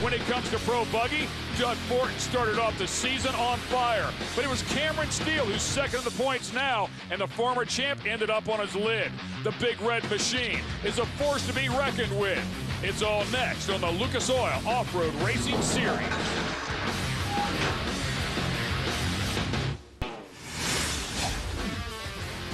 When it comes to Pro Buggy, Doug Fortin started off the season on fire. But it was Cameron Steele who's second in the points now, and the former champ ended up on his lid. The Big Red Machine is a force to be reckoned with. It's all next on the Lucas Oil Off-Road Racing Series.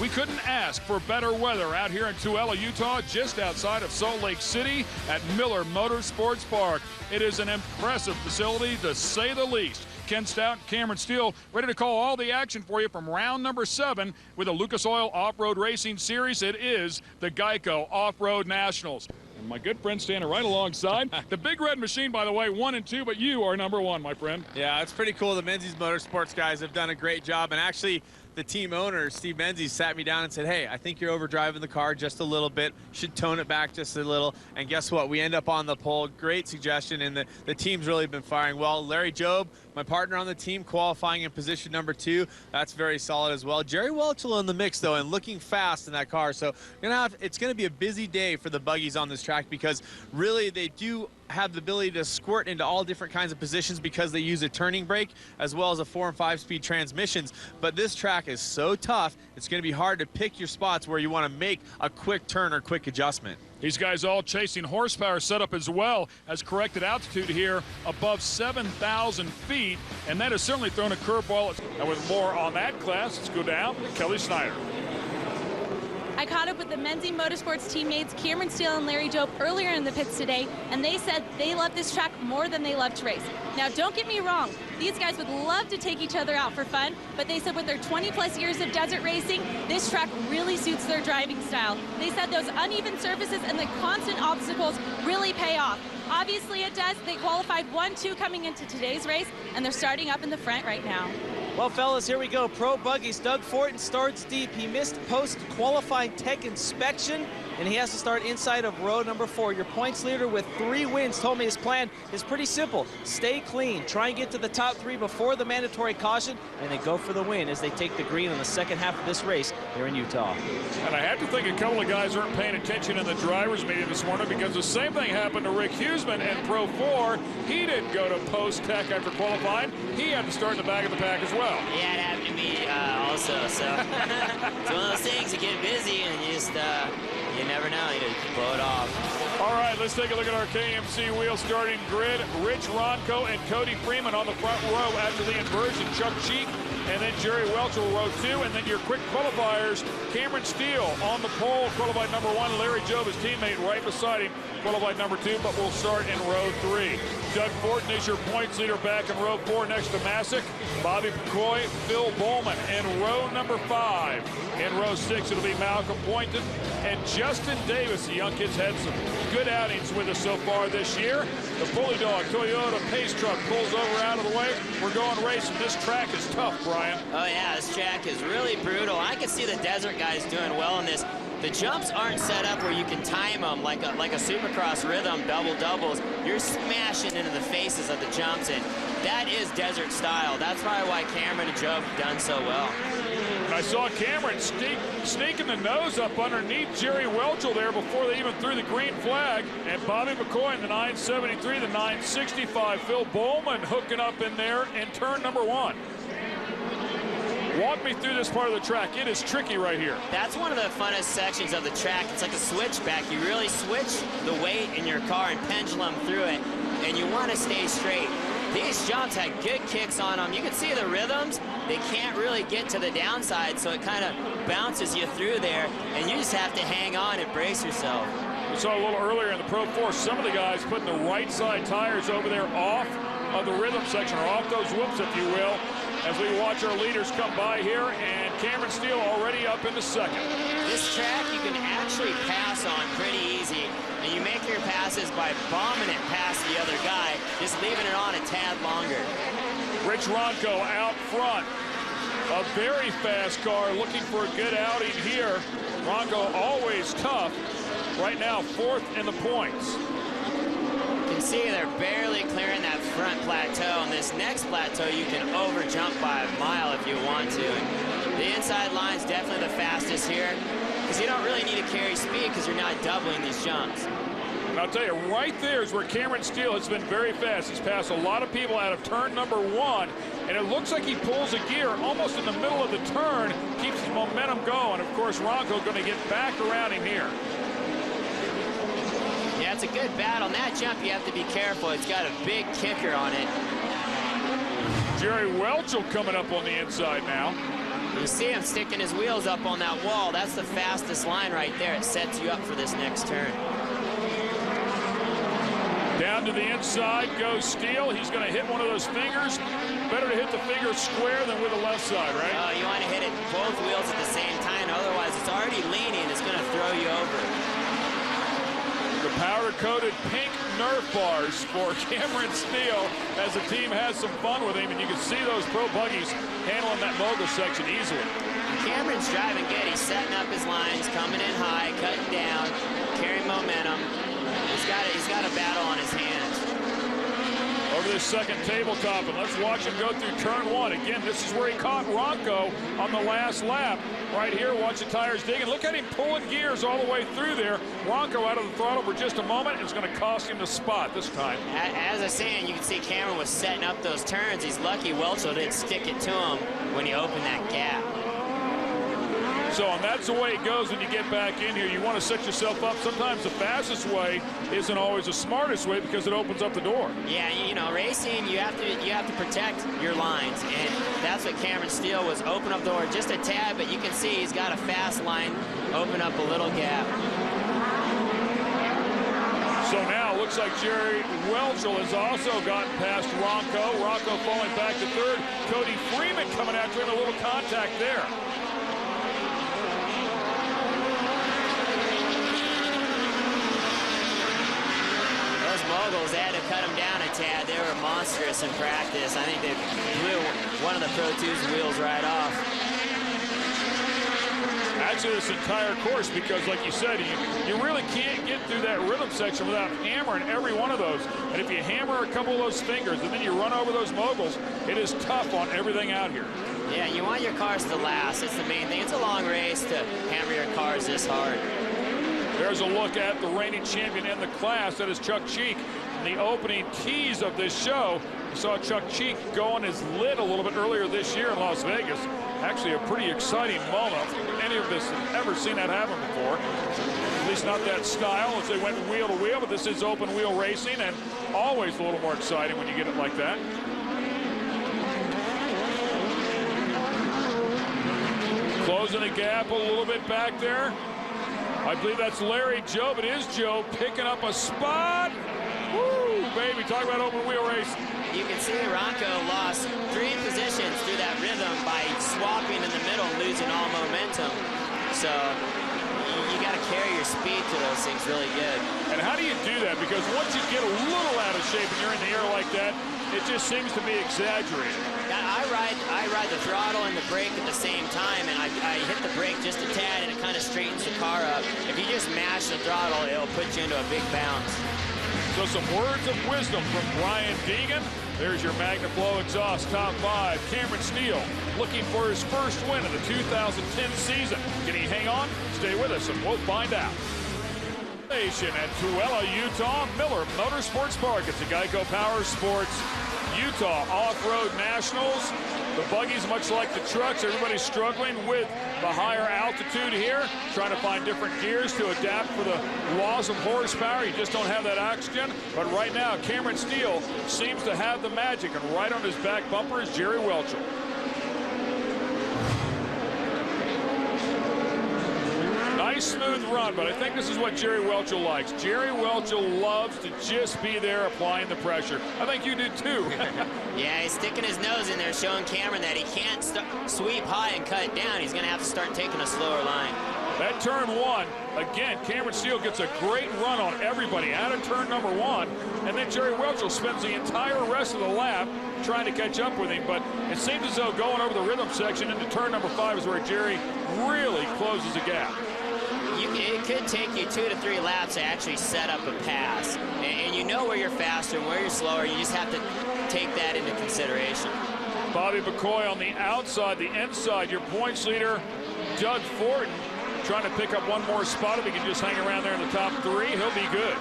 We couldn't ask for better weather out here in Tooele, Utah, just outside of Salt Lake City at Miller Motorsports Park. It is an impressive facility, to say the least. Ken Stout, Cameron Steele, ready to call all the action for you from round number 7 with the Lucas Oil Off-Road Racing Series. It is the Geico Off-Road Nationals. And my good friend standing right alongside. The Big Red Machine, by the way, 1 and 2, but you are number 1, my friend. Yeah, it's pretty cool. The Menzies Motorsports guys have done a great job, and actually the team owner, Steve Menzies, sat me down and said, hey, I think you're overdriving the car just a little bit, should tone it back just a little, and guess what? We end up on the pole. Great suggestion, and the team's really been firing well. Larry Jobe, my partner on the team, qualifying in position number 2. That's very solid as well. Jerry Welchel in the mix, though, and looking fast in that car. So it's going to be a busy day for the buggies on this track, because really they do have the ability to squirt into all different kinds of positions because they use a turning brake as well as a 4- and 5-speed transmissions. But this track is so tough, it's going to be hard to pick your spots where you want to make a quick turn or quick adjustment. These guys all chasing horsepower setup as well as corrected altitude here above 7,000 feet, and that has certainly thrown a curveball. And with more on that class, let's go down to Kelly Snyder. I caught up with the Menzies Motorsports teammates Cameron Steele and Larry Jobe earlier in the pits today, and they said they love this track more than they love to race. Now, don't get me wrong, these guys would love to take each other out for fun, but they said with their 20-plus years of desert racing, this track really suits their driving style. They said those uneven surfaces and the constant obstacles really pay off. Obviously it does. They qualified 1-2 coming into today's race, and they're starting up in the front right now. Well, fellas, here we go. Pro Buggies. Doug Fortin starts deep. He missed post-qualifying tech inspection, and he has to start inside of row number 4. Your points leader with 3 wins told me his plan is pretty simple. Stay clean. Try and get to the top 3 before the mandatory caution, and then go for the win as they take the green in the second half of this race here in Utah. And I have to think a couple of guys aren't paying attention in the drivers' meeting this morning, because the same thing happened to Rick Huseman in Pro 4. He didn't go to post-tech after qualifying. He had to start in the back of the pack as well. Yeah, it happened to me also, so it's one of those things, you get busy and you just, you never know, you just blow it off. All right, let's take a look at our KMC wheel starting grid. Rich Ronco and Cody Freeman on the front row after the inversion. Chuck Cheek and then Jerry Welchel, row 2, and then your quick qualifiers, Cameron Steele on the pole, qualified number 1. Larry Jobe, his teammate, right beside him, qualified number 2, but we'll start in row 3. Doug Fortin is your points leader back in row 4 next to Masick. Bobby McCoy, Phil Bowman in row number 5. In row 6, it'll be Malcolm Boynton and Justin Davis. The young kids had some good outings with us so far this year. The Bully Dog Toyota Pace Truck pulls over out of the way. We're going racing. This track is tough, Brian. Oh yeah, this track is really brutal. I can see the desert guys doing well in this. The jumps aren't set up where you can time them like a Supercross rhythm, double-doubles. You're smashing into the faces of the jumps, and that is desert style. That's probably why Cameron and Joe have done so well. And I saw Cameron sneaking the nose up underneath Jerry Welchel there before they even threw the green flag. And Bobby McCoy in the 973, the 965. Phil Bowman hooking up in there in turn number 1. Walk me through this part of the track. It is tricky right here. That's one of the funnest sections of the track. It's like a switchback. You really switch the weight in your car and pendulum through it, and you want to stay straight. These jumps had good kicks on them. You can see the rhythms. They can't really get to the downside, so it kind of bounces you through there, and you just have to hang on and brace yourself. We saw a little earlier in the Pro 4, some of the guys putting the right side tires over there off of the rhythm section, or off those whoops, if you will, as we watch our leaders come by here, and Cameron Steele already up into second. This track you can actually pass on pretty easy, and you make your passes by bombing it past the other guy, just leaving it on a tad longer. Rich Ronco out front. A very fast car looking for a good outing here. Ronco always tough. Right now, 4th in the points. You can see they're barely clearing that front plateau. On this next plateau, you can over jump by a mile if you want to. And the inside line's definitely the fastest here, because you don't really need to carry speed because you're not doubling these jumps. And I'll tell you, right there is where Cameron Steele has been very fast. He's passed a lot of people out of turn number 1, and it looks like he pulls a gear almost in the middle of the turn, keeps his momentum going. Of course, Ronco going to get back around him here. Yeah, it's a good battle. On that jump, you have to be careful. It's got a big kicker on it. Jerry Welchel coming up on the inside now. You see him sticking his wheels up on that wall. That's the fastest line right there. It sets you up for this next turn. Down to the inside goes Steele. He's going to hit one of those fingers. Better to hit the finger square than with the left side, right? You want to hit it both wheels at the same time. Otherwise, it's already leaning. It's going to throw you over. The powder-coated pink Nerf bars for Cameron Steele as the team has some fun with him, and you can see those pro buggies handling that mogul section easily. Cameron's driving good. He's setting up his lines, coming in high, cutting down, carrying momentum. He's got a battle on his hands. Over this second tabletop, and let's watch him go through turn 1. Again, this is where he caught Ronco on the last lap. Right here, watch the tires digging. Look at him pulling gears all the way through there. Ronco out of the throttle for just a moment. It's going to cost him the spot this time. As I was saying, you can see Cameron was setting up those turns. He's lucky Welchel didn't stick it to him when he opened that gap. So, and that's the way it goes when you get back in here. You want to set yourself up. Sometimes the fastest way isn't always the smartest way because it opens up the door. Yeah, you know, racing, you have to protect your lines, and that's what Cameron Steele was. Open up the door just a tad, but you can see he's got a fast line, open up a little gap. So now it looks like Jerry Welchel has also gotten past Ronco. Ronco falling back to third. Cody Freeman coming after him, a little contact there. Moguls, they had to cut them down a tad. They were monstrous in practice. I think they blew one of the Pro 2's wheels right off. Actually, this entire course, because like you said, you really can't get through that rhythm section without hammering every one of those. And if you hammer a couple of those fingers and then you run over those moguls, it is tough on everything out here. Yeah, you want your cars to last. It's the main thing. It's a long race to hammer your cars this hard. There's a look at the reigning champion in the class. That is Chuck Cheek. In the opening tease of this show, we saw Chuck Cheek go on his lid a little bit earlier this year in Las Vegas. Actually a pretty exciting moment. I don't think any of us have ever seen that happen before. At least not that style as they went wheel to wheel, but this is open wheel racing and always a little more exciting when you get it like that. Closing the gap a little bit back there. I believe that's Larry Jobe. It is Jobe picking up a spot. Woo, baby, talk about open wheel race. You can see Ronco lost 3 positions through that rhythm by swapping in the middle, losing all momentum. So you got to carry your speed to those things really good. And how do you do that? Because once you get a little out of shape and you're in the air like that, it just seems to be exaggerated. I ride the throttle and the brake at the same time, and I hit the brake just a tad, and it kind of straightens the car up. If you just mash the throttle, it'll put you into a big bounce. So some words of wisdom from Brian Deegan. There's your MagnaFlow exhaust top 5. Cameron Steele looking for his first win of the 2010 season. Can he hang on? Stay with us and we'll find out. At Tooele, Utah, Miller Motorsports Park. It's a Geico Power Sports Utah Off-Road Nationals. The buggies, much like the trucks, everybody's struggling with the higher altitude here, trying to find different gears to adapt for the loss of horsepower. You just don't have that oxygen. But right now, Cameron Steele seems to have the magic, and right on his back bumper is Jerry Welchel. Nice smooth run, but I think this is what Jerry Welchel likes. Jerry Welchel loves to just be there applying the pressure. I think you do too. Yeah, he's sticking his nose in there, showing Cameron that he can't sweep high and cut down. He's going to have to start taking a slower line. That turn 1, again, Cameron Steele gets a great run on everybody out of turn number 1, and then Jerry Welchel spends the entire rest of the lap trying to catch up with him, but it seems as though going over the rhythm section into turn number 5 is where Jerry really closes the gap. It could take you 2 to 3 laps to actually set up a pass. And you know where you're faster and where you're slower. You just have to take that into consideration. Bobby McCoy on the outside, the inside. Your points leader, Doug Fortin, trying to pick up one more spot. If he can just hang around there in the top 3, he'll be good.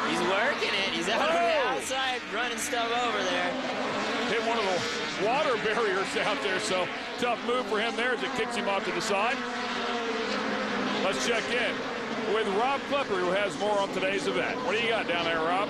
He's working it. He's out on the outside, running stuff over there. Hit one of the water barriers out there, so tough move for him there as it kicks him off to the side. Let's check in with Rob Klepper, who has more on today's event. What do you got down there, Rob?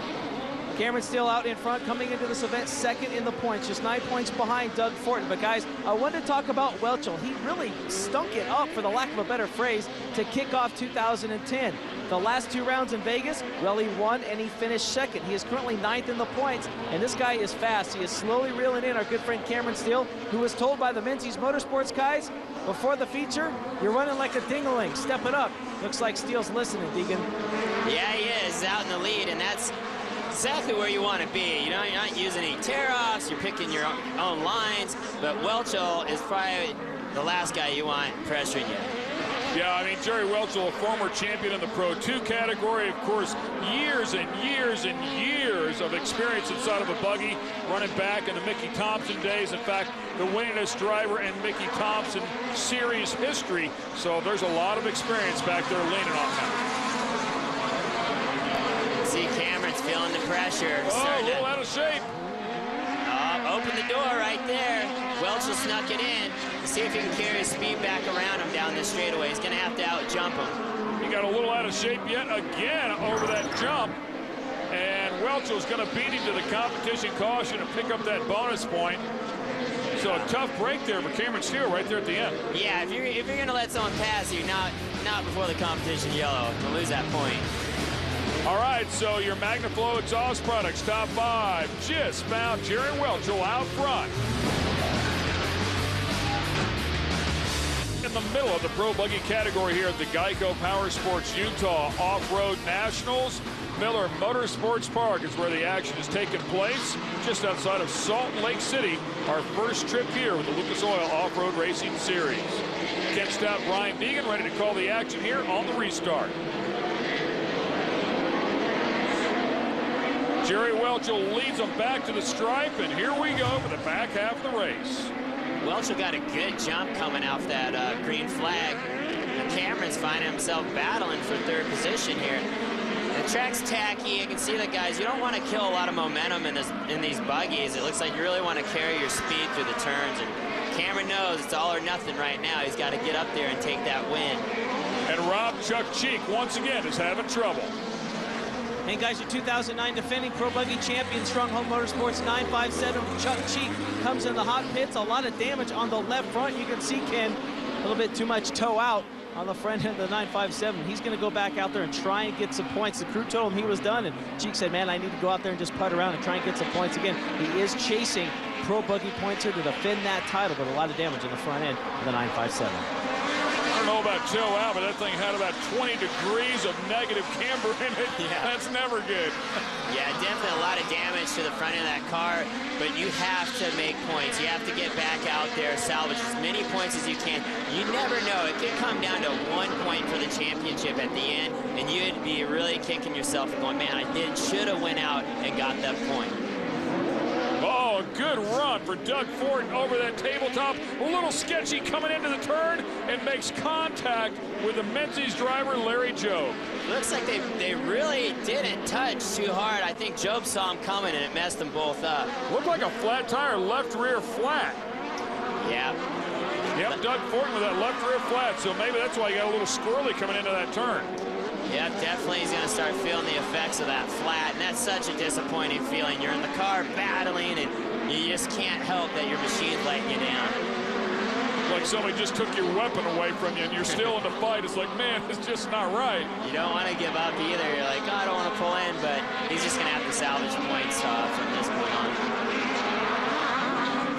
Cameron Steele out in front, coming into this event second in the points, just 9 points behind Doug Fortin. But guys, I wanted to talk about Welchel. He really stunk it up, for the lack of a better phrase, to kick off 2010. The last 2 rounds in Vegas, well, he won and he finished second. He is currently 9th in the points, and this guy is fast. He is slowly reeling in our good friend Cameron Steele, who was told by the Menzies Motorsports guys before the feature, you're running like a ding-a-ling, step it up. Looks like Steele's listening, Deegan. Yeah, he is out in the lead, and that's exactly where you want to be. You know, you're not using any tear-offs, you're picking your own lines, but Welchel is probably the last guy you want pressuring you. Yeah, I mean, Jerry Welchel, a former champion in the Pro 2 category. Of course, years and years and years of experience inside of a buggy, running back in the Mickey Thompson days. In fact, the winningest driver in Mickey Thompson series history. So there's a lot of experience back there leaning on him. See, Cameron's feeling the pressure. Oh, a little out of shape. Open the door right there. Welchel snuck it in. See if he can carry his speed back around him down this straightaway. He's going to have to out-jump him. He got a little out of shape yet again over that jump. And Welchel's going to beat him to the competition caution and pick up that bonus point. So a tough break there for Cameron Steele right there at the end. Yeah, if you're going to let someone pass you, not before the competition yellow, you'll lose that point. All right, so your MagnaFlow exhaust products, top 5, just found Jerry Welchel out front. In the middle of the Pro Buggy category here at the Geico Power Sports Utah Off-Road Nationals. Miller Motorsports Park is where the action is taking place, just outside of Salt Lake City. Our first trip here with the Lucas Oil Off-Road Racing Series. Ken Stout, Brian Deegan ready to call the action here on the restart. Jerry Welchel leads them back to the stripe, and here we go for the back half of the race. Welchel got a good jump coming off that green flag. And Cameron's finding himself battling for 3rd position here. The track's tacky. You can see the guys, you don't want to kill a lot of momentum in these buggies. It looks like you really want to carry your speed through the turns. And Cameron knows it's all or nothing right now. He's got to get up there and take that win. And Rob Chuck Cheek once again is having trouble. And guys, your 2009 defending Pro Buggy champion, Stronghold Motorsports 957, Chuck Cheek comes in the hot pits. A lot of damage on the left front. You can see, Ken, a little bit too much toe out on the front end of the 957. He's going to go back out there and try and get some points. The crew told him he was done, and Cheek said, man, I need to go out there and just putt around and try and get some points again. He is chasing Pro Buggy points here to defend that title, but a lot of damage on the front end of the 957. I don't know about toe out, but that thing had about 20 degrees of negative camber in it. Yeah. That's never good. Yeah, definitely a lot of damage to the front end of that car, but you have to make points. You have to get back out there, salvage as many points as you can. You never know. It could come down to 1 point for the championship at the end, and you'd be really kicking yourself and going, man, I should have went out and got that point. Oh, a good run for Doug Fortin over that tabletop. A little sketchy coming into the turn and makes contact with the Menzies driver, Larry Jobe. Looks like they really didn't touch too hard. I think Jobe saw him coming and it messed them both up. Looked like a flat tire, left rear flat. Yeah. Yep, Doug Fortin with that left rear flat, so maybe that's why he got a little squirrely coming into that turn. Yeah, definitely he's going to start feeling the effects of that flat, and that's such a disappointing feeling. You're in the car battling, and you just can't help that your machine's letting you down. Like somebody just took your weapon away from you, and you're still in the fight. It's like, man, it's just not right. You don't want to give up either. You're like, oh, I don't want to pull in, but he's just going to have to salvage points from this point on.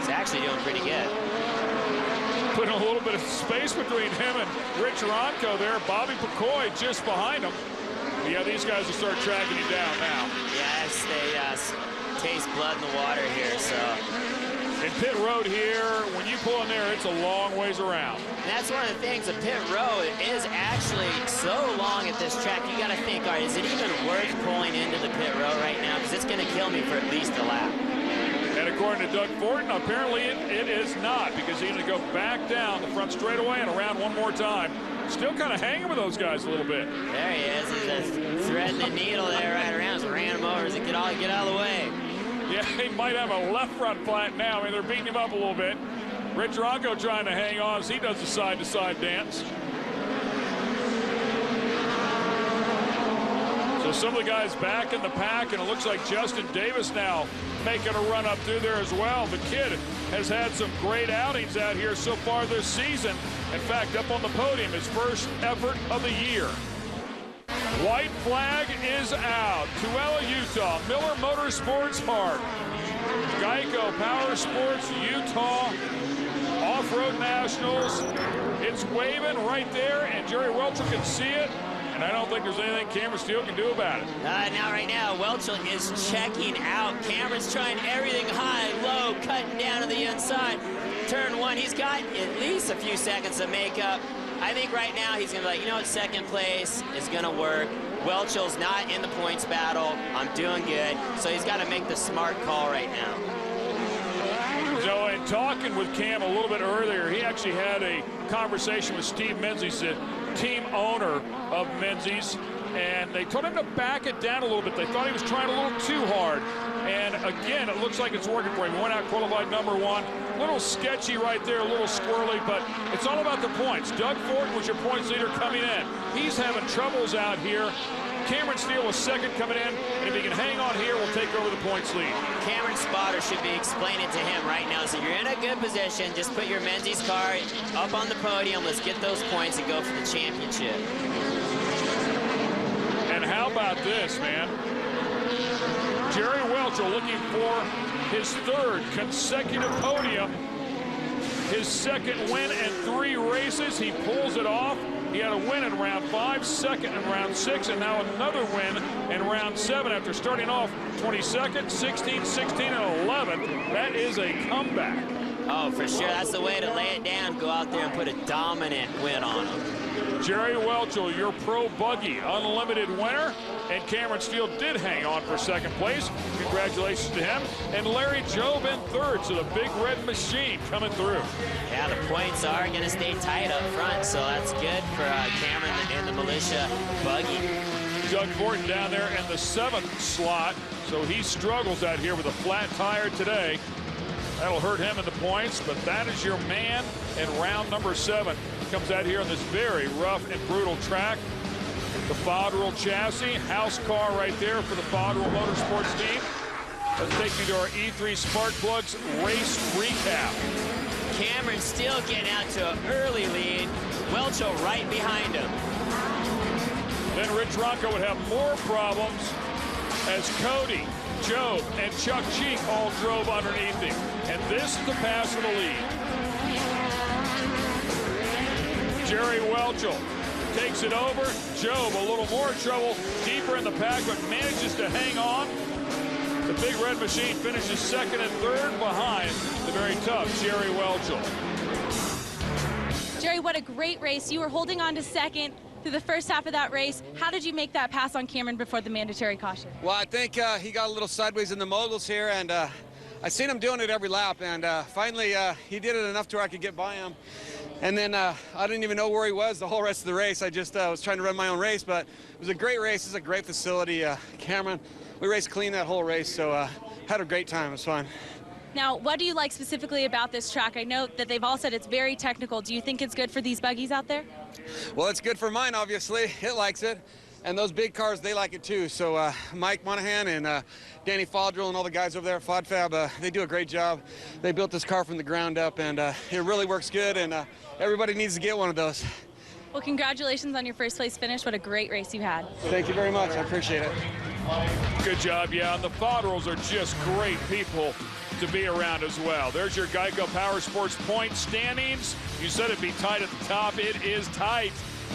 He's actually doing pretty good. Putting a little bit of space between him and Rich Ronco there. Bobby McCoy just behind him. Yeah, these guys will start tracking him down now. Yes, they taste blood in the water here, so. In pit road here, when you pull in there, it's a long ways around. And that's one of the things, the pit road is actually so long at this track. You got to think, all right, is it even worth pulling into the pit road right now? Because it's going to kill me for at least a lap. And according to Doug Fortin, apparently it is not, because he's going to go back down the front straightaway and around one more time still kind of hanging with those guys a little bit. There he is. He's just threading the needle there right around. Just ran him over. Get out of the way. Yeah, he might have a left front flat now. I mean, they're beating him up a little bit. Rich Ronco trying to hang on as he does the side-to-side dance. So some of the guys back in the pack, and it looks like Justin Davis now making a run up through there as well. The kid has had some great outings out here so far this season. In fact, up on the podium, his first effort of the year. White flag is out. Tooele, Utah. Miller Motorsports Park. Geico Power Sports, Utah. Off-Road Nationals. It's waving right there, and Jerry Welchel can see it. And I don't think there's anything Cameron Steele can do about it. Now, right now, Welchel is checking out. Cameron's trying everything high, low, cutting down to the inside. Turn one, he's got at least a few seconds of makeup. I think right now he's going to be like, you know what, second place is going to work. Welchel's not in the points battle. I'm doing good. So he's got to make the smart call right now. So in talking with Cam a little bit earlier, he actually had a conversation with Steve Menzies, the team owner of Menzies, and they told him to back it down a little bit. They thought he was trying a little too hard. And again, it looks like it's working for him. He went out qualified number one. A little sketchy right there, a little squirrely, but it's all about the points. Doug Fortin was your points leader coming in. He's having troubles out here. Cameron Steele was second coming in, and if he can hang on here, we'll take over the points lead. Cameron Spotter should be explaining to him right now, so you're in a good position. Just put your Menzies car up on the podium. Let's get those points and go for the championship. And how about this, man? Jerry Welchel looking for his third consecutive podium. His second win in 3 races. He pulls it off. He had a win in round 5, second in round 6, and now another win in round 7 after starting off 22nd, 16, 16, and 11. That is a comeback. Oh, for sure. That's the way to lay it down. Go out there and put a dominant win on him. Jerry Welchel, your Pro Buggy Unlimited winner. And Cameron Steele did hang on for second place. Congratulations to him. And Larry Jobe in third. So the big red machine coming through. Yeah, the points are going to stay tight up front, so that's good for Cameron and the Militia Buggy. Doug Fortin down there in the 7th slot. So he struggles out here with a flat tire today. That'll hurt him in the points, but that is your man in round number 7. Comes out here on this very rough and brutal track. The Fodderall chassis, house car right there for the Fodderall Motorsports team. Let's take you to our E3 Spark Plugs race recap. Cameron Steele getting out to an early lead. Welchel right behind him. Then Rich Ronco would have more problems as Cody, Jobe, and Chuck Cheek all drove underneath him. And this is the pass of the lead. Jerry Welchel takes it over. Jobe, a little more trouble, deeper in the pack, but manages to hang on. The big red machine finishes second and third behind the very tough Jerry Welchel. Jerry, what a great race. You were holding on to second through the first half of that race. How did you make that pass on Cameron before the mandatory caution? Well, I think he got a little sideways in the moguls here, and I seen him doing it every lap, and finally he did it enough to where I could get by him. And then I didn't even know where he was the whole rest of the race. I just was trying to run my own race, but it was a great race. It's a great facility. Cameron, we raced clean that whole race, so had a great time. It was fun. Now, what do you like specifically about this track? I know that they've all said it's very technical. Do you think it's good for these buggies out there? Well, it's good for mine, obviously. It likes it. And those big cars, they like it too. So Mike Monahan and Danny Fodderall and all the guys over there at FodFab, they do a great job. They built this car from the ground up, and it really works good, and everybody needs to get one of those. Well, congratulations on your first place finish. What a great race you had. Thank you very much. I appreciate it. Good job, yeah. And the Fodderalls are just great people to be around as well. There's your Geico Power Sports point standings. You said it'd be tight at the top. It is tight.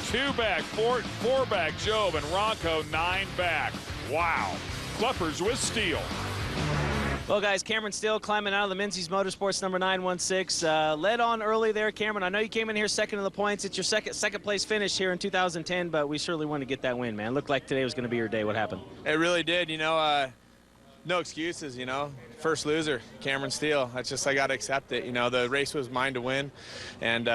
2 back, 4 back, Jobe, and Ronco 9 back. Wow. Clippers with Steele. Well, guys, Cameron Steele climbing out of the Menzies Motorsports number 916. Led on early there, Cameron. I know you came in here second in the points. It's your second place finish here in 2010, but we certainly wanted to get that win, man. Looked like today was going to be your day. What happened? It really did, you know. No excuses, you know. First loser, Cameron Steele. That's just, I got to accept it. You know, the race was mine to win, and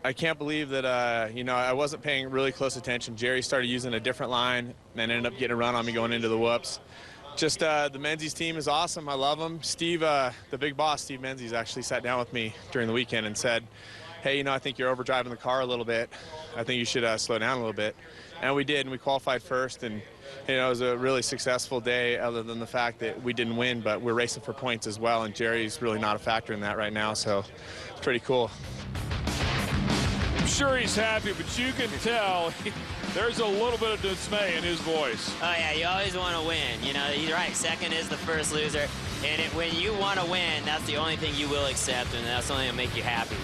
I can't believe that, you know, I wasn't paying really close attention. Jerry started using a different line and ended up getting a run on me going into the whoops. Just the Menzies team is awesome. I love them. Steve, the big boss, Steve Menzies, actually sat down with me during the weekend and said, hey, you know, I think you're overdriving the car a little bit. I think you should slow down a little bit. And we did, and we qualified first. And, you know, it was a really successful day other than the fact that we didn't win, but we're racing for points as well. And Jerry's really not a factor in that right now, so it's pretty cool. I'm sure he's happy, but you can tell there's a little bit of dismay in his voice. Oh, yeah, you always want to win. You know, you're right, second is the first loser. And when you want to win, that's the only thing you will accept, and that's the only thing that'll make you happy.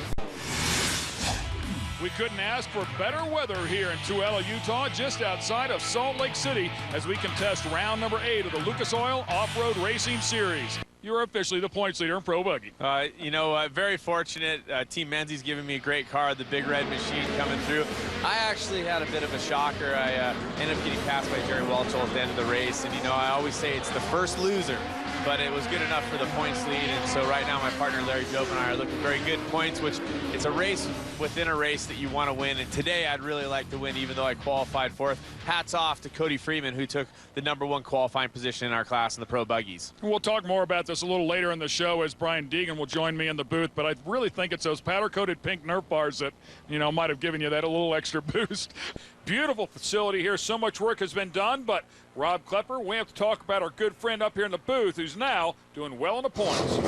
We couldn't ask for better weather here in Tooele, Utah, just outside of Salt Lake City, as we contest round number 8 of the Lucas Oil Off-Road Racing Series. You're officially the points leader in Pro Buggy. You know, very fortunate. Team Menzies giving me a great car, the big red machine coming through. I actually had a bit of a shocker. I ended up getting passed by Jerry Welchel at the end of the race, and you know, I always say it's the first loser, but it was good enough for the points lead. And so right now my partner Larry Job and I are looking very good points, which it's a race within a race that you want to win. And today I'd really like to win, even though I qualified fourth. Hats off to Cody Freeman, who took the #1 qualifying position in our class in the Pro Buggies. We'll talk more about this a little later in the show as Brian Deegan will join me in the booth, but I really think it's those powder-coated pink Nerf bars that, you know, might have given you that a little extra boost. Beautiful facility here. So much work has been done, but Rob Klepper, we have to talk about our good friend up here in the booth who's now doing well in the points.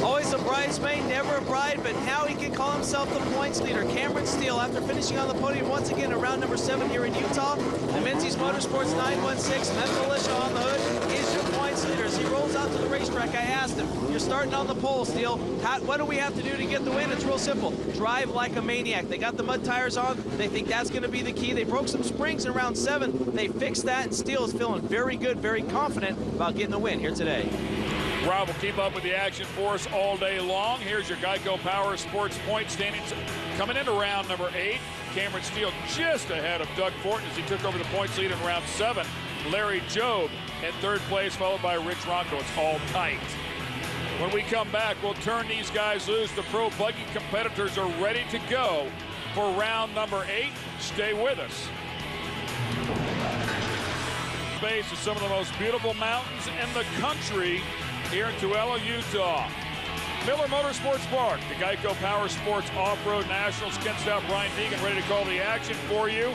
Always a bridesmaid, never a bride, but now he can call himself the points leader. Cameron Steele, after finishing on the podium once again at round number 7 here in Utah, the Menzies Motorsports 916 Met Militia on the hood is your points leader. As he rolls out to the racetrack, I asked him, you're starting on the pole, Steele. What do we have to do to get the win? It's real simple. Drive like a maniac. They got the mud tires on. They think that's going to be the key. They broke some springs in round 7. They fixed that, and Steele is feeling very good, very confident about getting the win here today. Rob will keep up with the action for us all day long. Here's your Geico Power Sports point standings coming into round number 8. Cameron Steele just ahead of Doug Fortin as he took over the points lead in round 7. Larry Job in 3rd place, followed by Rich Ronco. It's all tight. When we come back, we'll turn these guys loose. The Pro Buggy competitors are ready to go for round number 8. Stay with us. Base is some of the most beautiful mountains in the country here in Tooele, Utah. Miller Motorsports Park, the Geico Power Sports Off-Road Nationals. Ken Stout, Brian Deegan ready to call the action for you.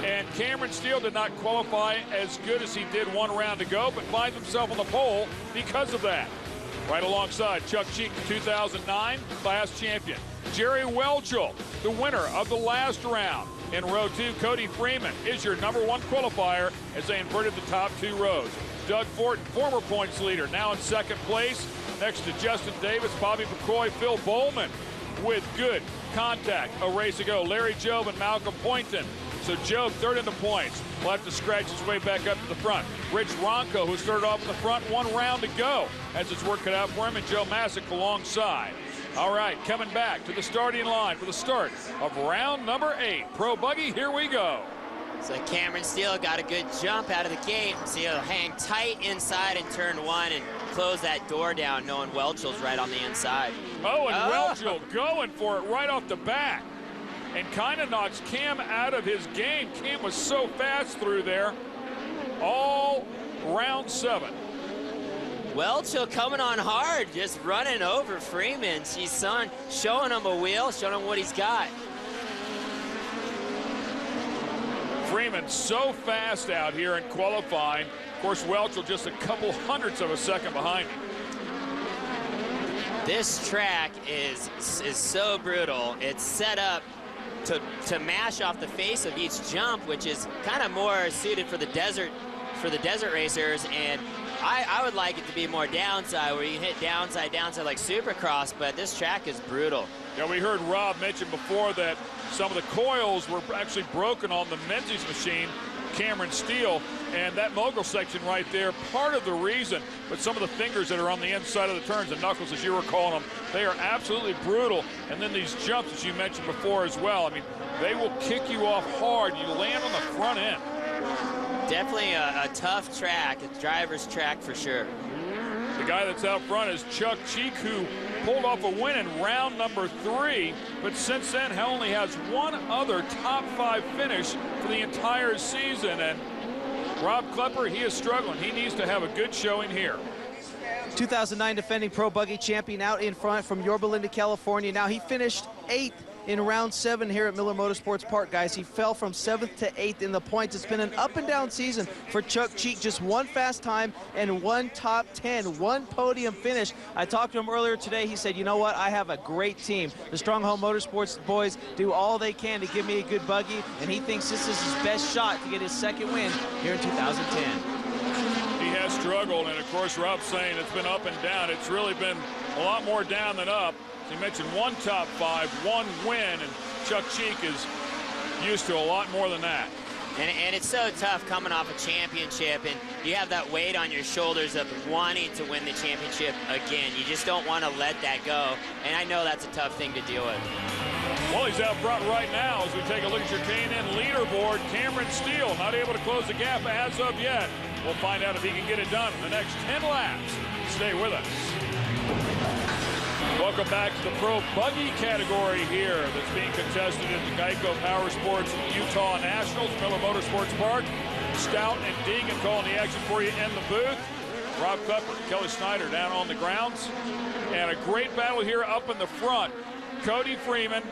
And Cameron Steele did not qualify as good as he did 1 round to go, but finds himself on the pole because of that. Right alongside Chuck Cheek, the 2009 class champion. Jerry Welchel, the winner of the last round. In row 2, Cody Freeman is your #1 qualifier as they inverted the top 2 rows. Doug Fortin, former points leader, now in 2nd place. Next to Justin Davis, Bobby McCoy, Phil Bowman with good contact. A race to go. Larry Job and Malcolm Poynton. So Job 3rd in the points. Will have to scratch his way back up to the front. Rich Ronco, who started off in the front, 1 round to go. Has his work cut out for him, and Joe Masick alongside. All right, coming back to the starting line for the start of round number 8. Pro Buggy, here we go. So Cameron Steele got a good jump out of the gate. So he'll hang tight inside in turn 1 and close that door down, knowing Welchel's right on the inside. Oh, and Welchel going for it right off the back. And kind of knocks Cam out of his game. Cam was so fast through there all round 7. Welchel coming on hard, just running over Freeman. She's showing him a wheel, showing him what he's got. Freeman so fast out here in qualifying. Of course, Welchel just a couple hundredths of a second behind him. This track is so brutal. It's set up to mash off the face of each jump, which is kind of more suited for the desert racers. And I would like it to be more downside, where you can hit downside like Supercross, but this track is brutal. Yeah, we heard Rob mention before that some of the coils were actually broken on the Menzies machine, Cameron Steele, and that mogul section right there, part of the reason, but some of the fingers that are on the inside of the turns, the knuckles as you were calling them, they are absolutely brutal. And then these jumps, as you mentioned before as well, I mean, they will kick you off hard. You land on the front end. Definitely a tough track, a driver's track for sure. The guy that's out front is Chuck Cheek, who pulled off a win in round number 3, but since then only has one other top 5 finish for the entire season. And Rob Klepper, he is struggling. He needs to have a good showing here. 2009 defending Pro Buggy champion out in front from Yorba Linda, California. Now he finished 8th in round 7 here at Miller Motorsports Park, guys. He fell from 7th to 8th in the points. It's been an up and down season for Chuck Cheek. Just one fast time and one top 10, one podium finish. I talked to him earlier today. He said, you know what, I have a great team. The Stronghold Motorsports boys do all they can to give me a good buggy, and he thinks this is his best shot to get his 2nd win here in 2010. He has struggled, and of course Rob's saying it's been up and down. It's really been a lot more down than up. He mentioned one top 5, one win, and Chuck Cheek is used to a lot more than that. And it's so tough coming off a championship, and you have that weight on your shoulders of wanting to win the championship again. You just don't want to let that go, and I know that's a tough thing to deal with. Well, he's out front right now as we take a look at your K&N leaderboard. Cameron Steele not able to close the gap as of yet. We'll find out if he can get it done in the next 10 laps. Stay with us. Welcome back to the Pro Buggy category here that's being contested in the Geico Power Sports Utah Nationals, Miller Motorsports Park. Stout and Deegan calling the action for you in the booth. Rob Klepper, Kelly Snyder down on the grounds. And a great battle here up in the front. Cody Freeman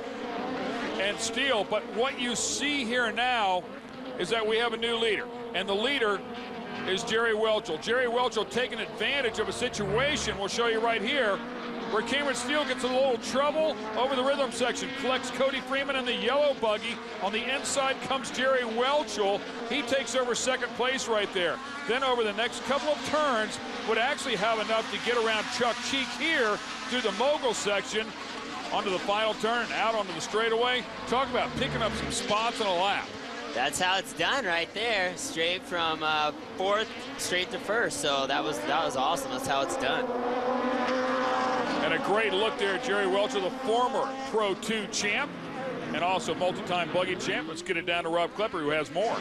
and Steele. But what you see here now is that we have a new leader. And the leader is Jerry Welchel. Jerry Welchel taking advantage of a situation we'll show you right here, where Cameron Steele gets a little trouble over the rhythm section, collects Cody Freeman in the yellow buggy. On the inside comes Jerry Welchel. He takes over 2nd place right there. Then over the next couple of turns, would actually have enough to get around Chuck Cheek here through the mogul section, onto the final turn, out onto the straightaway. Talk about picking up some spots in a lap. That's how it's done right there, straight from 4th straight to 1st. So that was awesome. That's how it's done. And a great look there at Jerry Welchel, the former Pro 2 champ and also multi-time buggy champ. Let's get it down to Rob Klepper, who has more.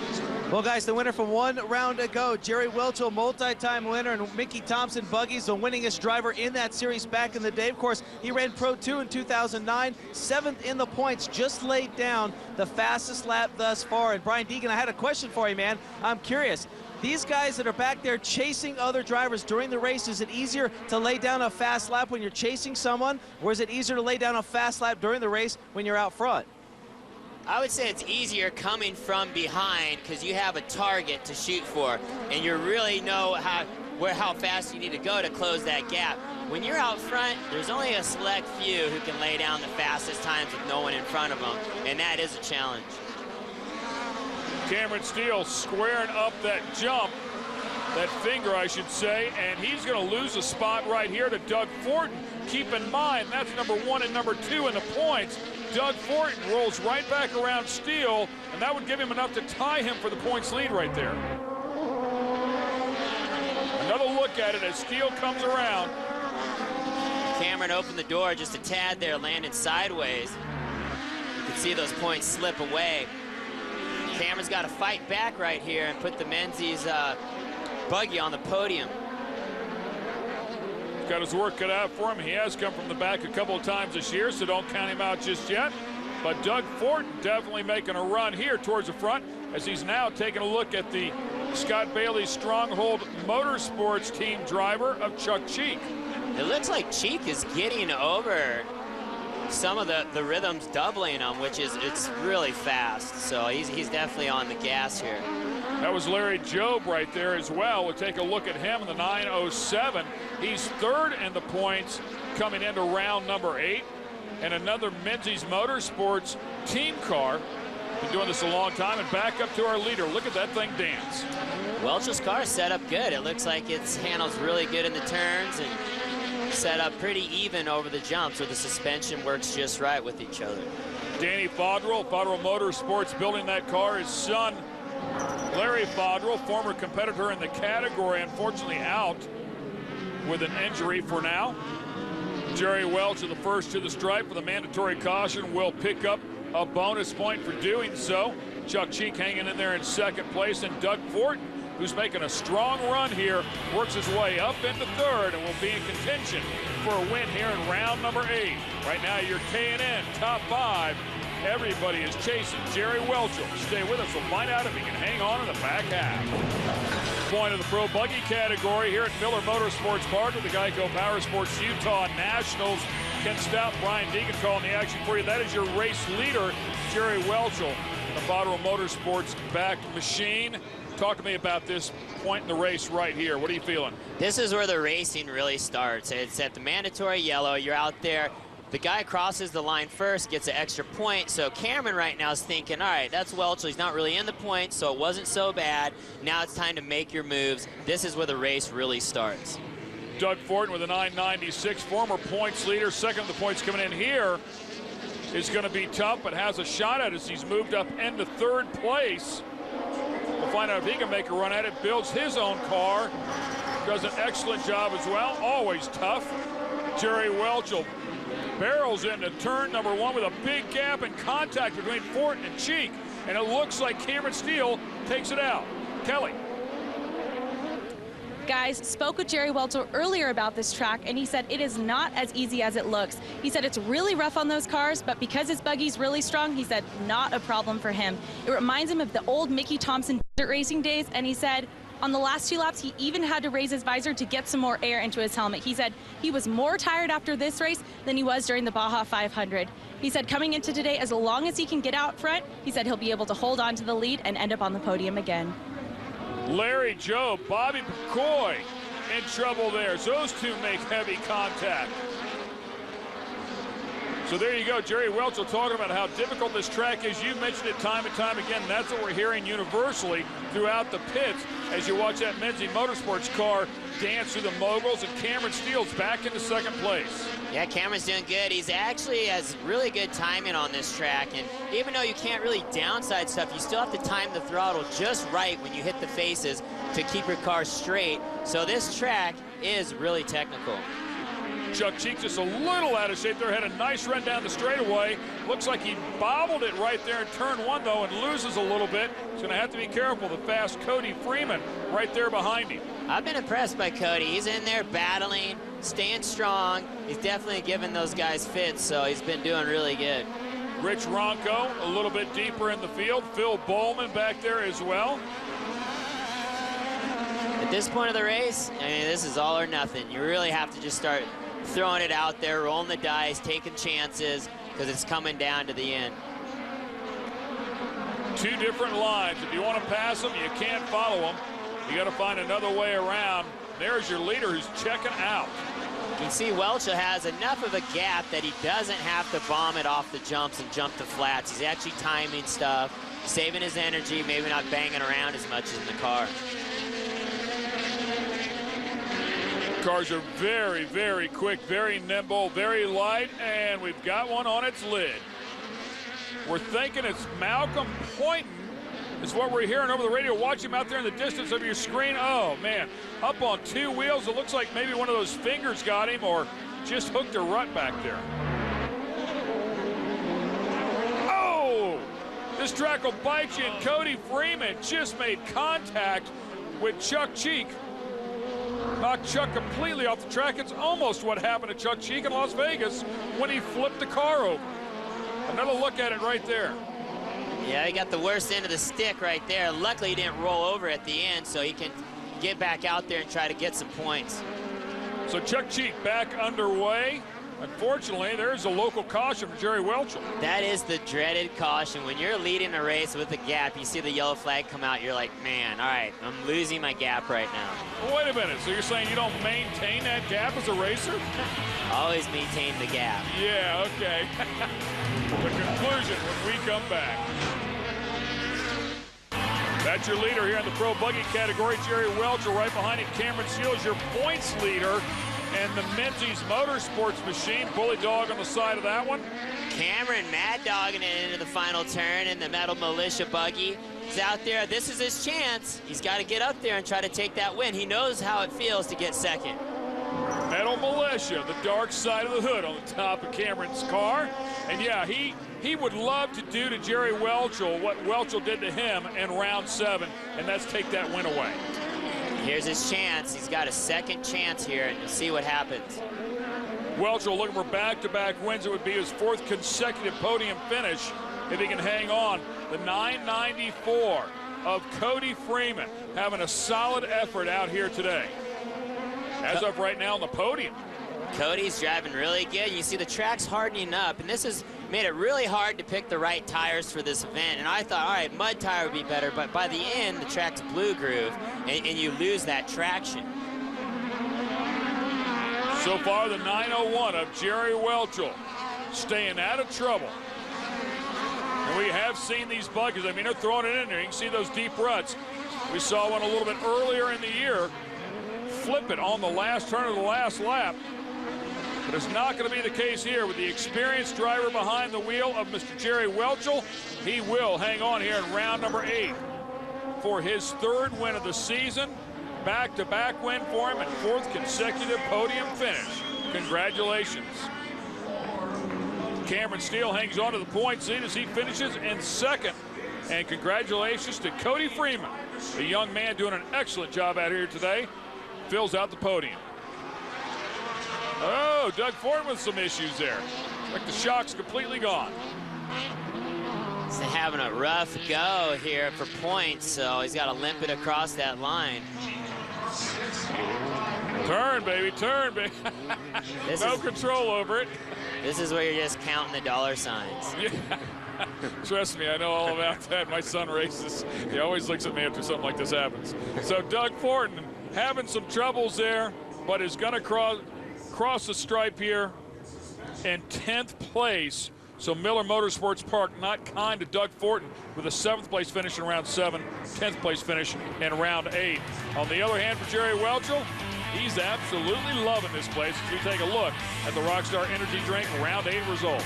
Well, guys, the winner from 1 round ago, Jerry Welchel, multi-time winner, and Mickey Thompson Buggies, the winningest driver in that series back in the day. Of course, he ran Pro 2 in 2009, 7th in the points, just laid down the fastest lap thus far. And Brian Deegan, I had a question for you, man. I'm curious. These guys that are back there chasing other drivers during the race, is it easier to lay down a fast lap when you're chasing someone, or is it easier to lay down a fast lap during the race when you're out front? I would say it's easier coming from behind because you have a target to shoot for, and you really know how fast you need to go to close that gap. When you're out front, there's only a select few who can lay down the fastest times with no one in front of them, and that is a challenge. Cameron Steele squaring up that jump, that finger I should say, and he's going to lose a spot right here to Doug Fortin. Keep in mind, that's number 1 and number 2 in the points. Doug Fortin rolls right back around Steele, and that would give him enough to tie him for the points lead right there. Another look at it as Steele comes around. Cameron opened the door just a tad there, landed sideways. You can see those points slip away. Cameron's got to fight back right here and put the Menzies buggy on the podium. Got his work cut out for him. He has come from the back a couple of times this year, so don't count him out just yet. But Doug Fortin definitely making a run here towards the front as he's now taking a look at the Scott Bailey Stronghold Motorsports team driver of Chuck Cheek. It looks like Cheek is getting over some of the rhythms, doubling them, which is, it's really fast. So he's definitely on the gas here. That was Larry Jobe right there as well. We'll take a look at him in the 907. He's 3rd in the points coming into round number 8. And another Menzies Motorsports team car. Been doing this a long time. And back up to our leader. Look at that thing dance. Welch's car set up good. It looks like its handles really good in the turns and set up pretty even over the jumps, so the suspension works just right with each other. Danny Fodrell, Fodrell Motorsports, building that car. His son, Larry Fodrell, former competitor in the category, unfortunately out with an injury for now. Jerry Welch, the first to the stripe with a mandatory caution, will pick up a bonus point for doing so. Chuck Cheek hanging in there in 2nd place, and Doug Fortin who's making a strong run here, works his way up into third and will be in contention for a win here in round number 8. Right now, your K&N top 5. Everybody is chasing Jerry Welchel. Stay with us. We'll find out if he can hang on in the back half. Point of the Pro Buggy category here at Miller Motorsports Park with the Geico Power Sports Utah Nationals. Ken Stout, Brian Deegan calling the action for you. That is your race leader, Jerry Welchel, the Bottle Motorsports back machine. Talk to me about this point in the race right here. What are you feeling? This is where the racing really starts. It's at the mandatory yellow. You're out there. The guy crosses the line first, gets an extra point. So Cameron right now is thinking, all right, that's Welchel. He's not really in the points, so it wasn't so bad. Now it's time to make your moves. This is where the race really starts. Doug Fortin with a 996, former points leader. Second of the points coming in here is going to be tough, but has a shot at it as he's moved up into third place. We'll find out if he can make a run at it. Builds his own car. Does an excellent job as well. Always tough. Jerry Welchel barrels into turn number 1 with a big gap and contact between Fortin and Cheek. And it looks like Cameron Steele takes it out. Kelly. Guys, spoke with Jerry Welchel earlier about this track, and he said it is not as easy as it looks. He said it's really rough on those cars, but because his buggy's really strong, he said not a problem for him. It reminds him of the old Mickey Thompson dirt racing days, and he said on the last 2 laps, he even had to raise his visor to get some more air into his helmet. He said he was more tired after this race than he was during the Baja 500. He said coming into today, as long as he can get out front, he said he'll be able to hold on to the lead and end up on the podium again. Larry Joe, Bobby McCoy in trouble there. So those two make heavy contact. So there you go, Jerry Welchel talking about how difficult this track is. You mentioned it time and time again. That's what we're hearing universally throughout the pits as you watch that Menzie Motorsports car dance through the moguls, and Cameron Steele's back into second place. Yeah, Cameron's doing good. He's actually has really good timing on this track, and even though you can't really downside stuff, you still have to time the throttle just right when you hit the faces to keep your car straight. So this track is really technical. Chuck Cheek just a little out of shape there. Had a nice run down the straightaway. Looks like he bobbled it right there in turn 1, though, and loses a little bit. He's going to have to be careful. The fast Cody Freeman right there behind him. I've been impressed by Cody. He's in there battling, staying strong. He's definitely giving those guys fits, so he's been doing really good. Rich Ronco a little bit deeper in the field. Phil Bowman back there as well. At this point of the race, I mean, this is all or nothing. You really have to just start throwing it out there, rolling the dice, taking chances, because it's coming down to the end. 2 different lines. If you want to pass them, you can't follow them. You got to find another way around. There's your leader who's checking out. You can see Welchel has enough of a gap that he doesn't have to bomb it off the jumps and jump the flats. He's actually timing stuff, saving his energy, maybe not banging around as much as in the car. Cars are very, very quick, very nimble, very light, and we've got one on its lid. We're thinking it's Malcolm Poynton is what we're hearing over the radio. Watch him out there in the distance of your screen. Oh, man, up on 2 wheels. It looks like maybe one of those fingers got him or just hooked a rut back there. Oh, this track will bite you, and Cody Freeman just made contact with Chuck Cheek. Knocked Chuck completely off the track. It's almost what happened to Chuck Cheek in Las Vegas when he flipped the car over. Another look at it right there. Yeah, he got the worst end of the stick right there. Luckily, he didn't roll over at the end, so he can get back out there and try to get some points. So Chuck Cheek back underway. Unfortunately, there's a local caution for Jerry Welchel. That is the dreaded caution. When you're leading a race with a gap, you see the yellow flag come out, you're like, man, all right, I'm losing my gap right now. Well, wait a minute, so you're saying you don't maintain that gap as a racer? Always maintain the gap. Yeah, okay. The conclusion when we come back. That's your leader here in the Pro Buggy category, Jerry Welchel. Right behind him, Cameron Steele is your points leader. And the Menzies Motorsports machine, Bully Dog on the side of that one. Cameron mad dogging it into the final turn in the Metal Militia Buggy. He's out there. This is his chance. He's got to get up there and try to take that win. He knows how it feels to get second. Metal Militia, the dark side of the hood on the top of Cameron's car. And yeah, he would love to do to Jerry Welchel what Welchel did to him in round 7, and that's take that win away. Here's his chance. He's got a second chance here, and you'll see what happens. Welchel looking for back-to-back wins. It would be his 4th consecutive podium finish if he can hang on. The 994 of Cody Freeman having a solid effort out here today. As of right now on the podium. Cody's driving really good. You see the track's hardening up, and this has made it really hard to pick the right tires for this event. And I thought, all right, mud tire would be better, but by the end, the track's blue groove, and you lose that traction. So far, the 901 of Jerry Welchel staying out of trouble. And we have seen these buggies. I mean, they're throwing it in there. You can see those deep ruts. We saw one a little bit earlier in the year. Flip it on the last turn of the last lap. But it's not going to be the case here with the experienced driver behind the wheel of Mr. Jerry Welchel. He will hang on here in round number 8 for his 3rd win of the season. Back-to-back win for him and 4th consecutive podium finish. Congratulations. Cameron Steele hangs on to the point lead as he finishes in 2nd. And congratulations to Cody Freeman, the young man doing an excellent job out here today. Fills out the podium. Oh, Doug Ford with some issues there. Like the shock's completely gone. He's having a rough go here for points, so he's got to limp it across that line. Turn, baby, turn, baby. No control over it. This is where you're just counting the dollar signs. Yeah. Trust me, I know all about that. My son races. He always looks at me after something like this happens. So Doug Fortin having some troubles there, but is going to cross the stripe here in 10th place. So Miller Motorsports Park not kind to Doug Fortin with a 7th place finish in round 7, 10th place finish in round 8. On the other hand, for Jerry Welchel, he's absolutely loving this place as we take a look at the Rockstar Energy Drink round 8 results.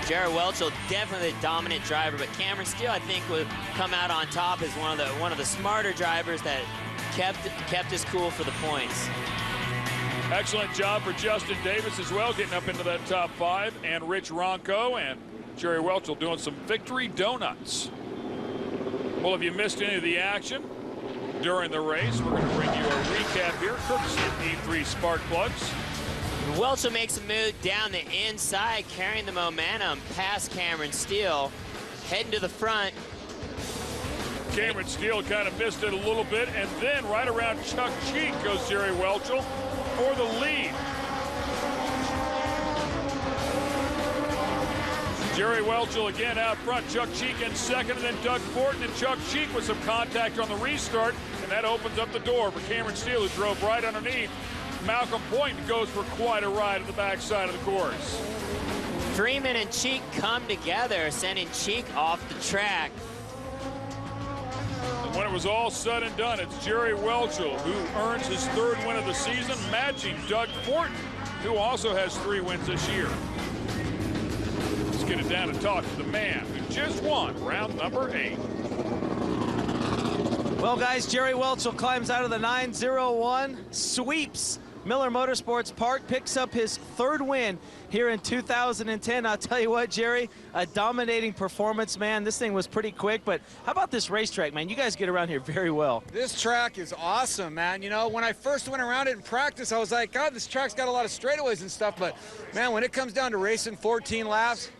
Jerry Welchel, definitely the dominant driver, but Cameron Steele, I think, will come out on top as one of the smarter drivers that kept his cool for the points. Excellent job for Justin Davis as well, getting up into that top 5, and Rich Ronco and Jerry Welchel doing some victory donuts. Well, if you missed any of the action during the race, we're going to bring you a recap here, courtesy of E3 Spark Plugs. Welchel makes a move down the inside, carrying the momentum past Cameron Steele, heading to the front. Cameron Steele kind of missed it a little bit, and then right around Chuck Cheek goes Jerry Welchel for the lead. Jerry Welchel again out front, Chuck Cheek in 2nd, and then Doug Fortin and Chuck Cheek with some contact on the restart, and that opens up the door for Cameron Steele, who drove right underneath Malcolm Point, and goes for quite a ride at the backside of the course. Freeman and Cheek come together, sending Cheek off the track. And when it was all said and done, it's Jerry Welchel who earns his 3rd win of the season, matching Doug Fortin, who also has 3 wins this year. Let's get it down and talk to the man who just won round number 8. Well, guys, Jerry Welchel climbs out of the 901, sweeps Miller Motorsports Park, picks up his 3rd win here in 2010. I'll tell you what, Jerry, a dominating performance, man. This thing was pretty quick, but how about this racetrack, man? You guys get around here very well. This track is awesome, man. You know, when I first went around it in practice, I was like, God, this track's got a lot of straightaways and stuff, but man, when it comes down to racing 14 laps,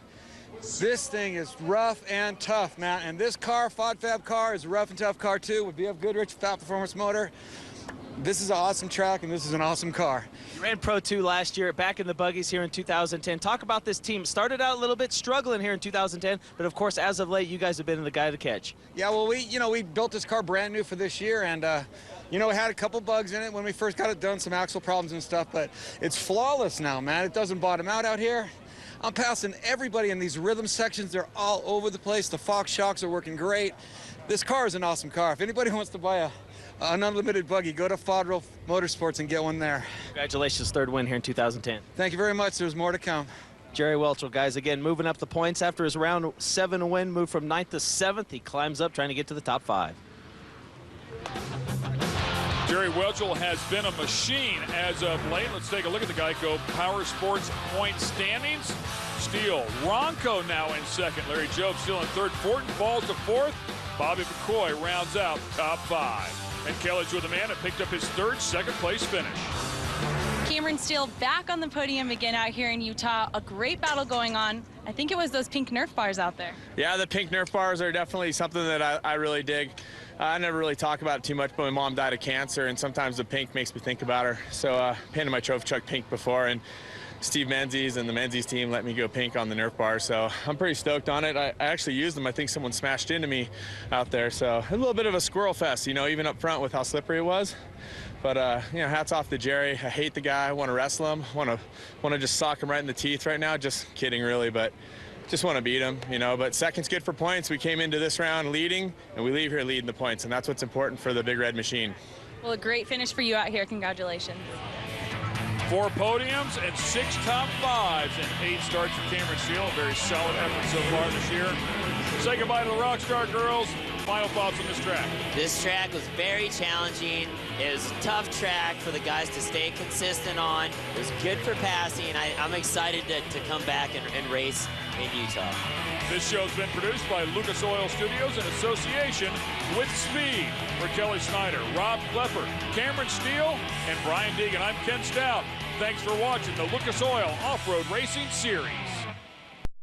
this thing is rough and tough, man. And this car, FodFab car, is a rough and tough car too, with BF Goodrich Fat Performance motor. This is an awesome track, and this is an awesome car. You ran Pro 2 last year, back in the buggies here in 2010. Talk about this team. Started out a little bit struggling here in 2010, but of course, as of late, you guys have been the guy to catch. Yeah, well, we built this car brand new for this year, and we had a couple bugs in it when we first got it done, some axle problems and stuff, but it's flawless now, man. It doesn't bottom out here. I'm passing everybody in these rhythm sections. They're all over the place. The Fox shocks are working great. This car is an awesome car. If anybody wants to buy an unlimited buggy, go to Fodrell Motorsports and get one there. Congratulations, 3rd win here in 2010. Thank you very much. There's more to come. Jerry Welchel, guys, again, moving up the points after his round 7 win, moved from 9th to 7th. He climbs up, trying to get to the top 5. Jerry Welchel has been a machine as of late. Let's take a look at the Geico Power Sports point standings. Steele, Ronco now in 2nd. Larry Jobe still in 3rd. Fortin falls to 4th. Bobby McCoy rounds out top 5. And Kelly's with a man that picked up his third second-place finish. Cameron Steele back on the podium again out here in Utah. A great battle going on. I think it was those pink Nerf bars out there. Yeah, the pink Nerf bars are definitely something that I really dig. I never really talk about it too much, but my mom died of cancer, and sometimes the pink makes me think about her. So painted my trophy truck pink before, and Steve Menzies and the Menzies team let me go pink on the Nerf bar, so I'm pretty stoked on it. I actually used them. I think someone smashed into me out there, so a little bit of a squirrel fest, you know, even up front with how slippery it was. But you know, hats off to Jerry. I hate the guy. I want to wrestle him. Want to just sock him right in the teeth right now. Just kidding, really, but just want to beat him, you know. But second's good for points. We came into this round leading, and we leave here leading the points, and that's what's important for the Big Red Machine. Well, a great finish for you out here. Congratulations. 4 podiums and 6 top 5s and 8 starts for Cameron Steele. A very solid effort so far this year. Say goodbye to the Rockstar girls. Final thoughts on this track? This track was very challenging. It was a tough track for the guys to stay consistent on. It was good for passing. I'm excited to come back and race in Utah. This show's been produced by Lucas Oil Studios in association with Speed. For Kelly Snyder, Rob Klepper, Cameron Steele, and Brian Deegan, I'm Ken Stout. Thanks for watching the Lucas Oil Off-Road Racing Series.